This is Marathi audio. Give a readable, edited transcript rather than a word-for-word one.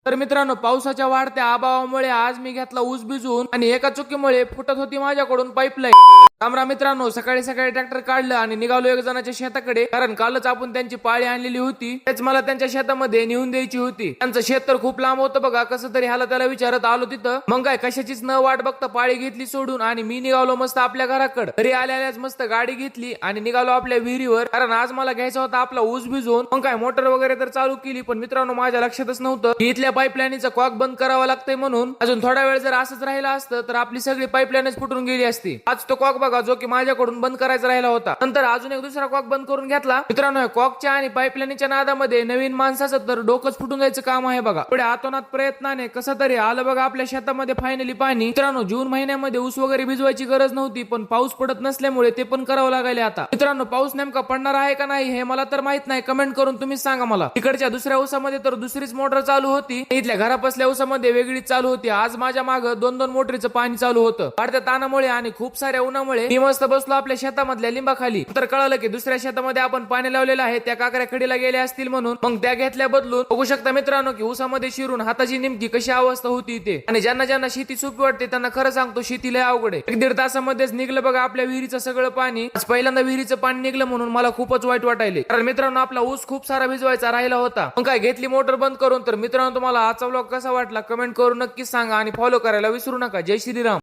तर मित्रांनो, पावसाच्या वाढत्या अभावामुळे आज मी घेतला ऊस भिजवून आणि एका चुकीमुळे फुटत होती माझ्याकडून पाईपलाईन. रामराम मित्रांनो, सकाळी सकाळी ट्रॅक्टर काढलं आणि निघालो एक जणाच्या शेताकडे, कारण कालच आपण त्यांची पाळी आणलेली होती. तेच मला त्यांच्या शेतामध्ये नेऊन द्यायची होती. त्यांचं शेत तर खूप लांब होतं बघा. कसं तरी ह्याला त्याला विचारत आलो तिथं. मग काय, कशाचीच न वाट बघता पाळी घेतली सोडून आणि मी निघालो मस्त आपल्या घराकडे. घरी आल्याच मस्त गाडी घेतली आणि निघालो आपल्या विहिरीवर, कारण आज मला घ्यायचा होता आपला ऊस भिजवून. मग काय, मोटर वगैरे तर चालू केली, पण मित्रांनो माझ्या लक्षातच नव्हतं की इथल्या पाईपलाईनचा कॉक बंद करावा लागतंय म्हणून. अजून थोडा वेळ जर असंच राहिला असतं तर आपली सगळी पाईपलाईनच फुटून गेली असती. आज तो कॉक बघा, जो की माझ्याकडून बंद करायचा राहिला होता. नंतर अजून एक दुसरा कॉक बंद करून घेतला. मित्रांनो, कॉकच्या आणि पाईपलाईनच्या नादामध्ये नवीन माणसाचं तर डोकंच फुटून जायचं काम आहे बघा. पुढे आतोनात प्रयत्नाने कसं तरी आलं बघा आपल्या शेतामध्ये फायनली पाणी. मित्रांनो, जून महिन्यामध्ये ऊस वगैरे भिजवायची गरज नव्हती, पण पाऊस पडत नसल्यामुळे ते पण करावं लागले. आता मित्रांनो, पाऊस नेमका पडणार आहे का नाही हे मला तर माहित नाही. कमेंट करून तुम्ही सांगा मला. तिकडच्या दुसऱ्या ऊसामध्ये तर दुसरीच मोटर चालू होती, इथल्या घरापसल्या ऊसामध्ये वेगळीच चालू होती. आज माझ्या मागं दोन दोन मोटरीचं पाणी चालू होतं. वाढत्या ताणामुळे आणि खूप साऱ्या उन्हामुळे मी मस्त बसलो आपल्या शेतामधल्या लिंबाखाली. तर कळालं की दुसऱ्या शेतामध्ये आपण पाणी लावलेलं आहे, त्या काकऱ्या कडीला गेल्या असतील म्हणून मग त्या घेतल्या बदलून. बघू शकता मित्रांनो की ऊसामध्ये शिरून हाताची नेमकी कशी अवस्था होती ते. आणि ज्यांना ज्यांना शेती सोपी वाटते त्यांना खरं सांगतो शेती लय अवघड आहे. 1-1.5 तासामध्येच निघलं बघा आपल्या विहिरीचं सगळं पाणी. आज पहिल्यांदा विहिरीचं पाणी निघलं म्हणून मला खूपच वाईट वाटायले, कारण मित्रांनो आपला ऊस खूप सारा भिजवायचा राहिला होता. मग काय, घेतली मोटर बंद करून. तर मित्रांनो, तुम्हाला आजचा व्लॉग कसा वाटला कमेंट करून नक्कीच सांगा आणि फॉलो करायला विसरू नका. जय श्रीराम.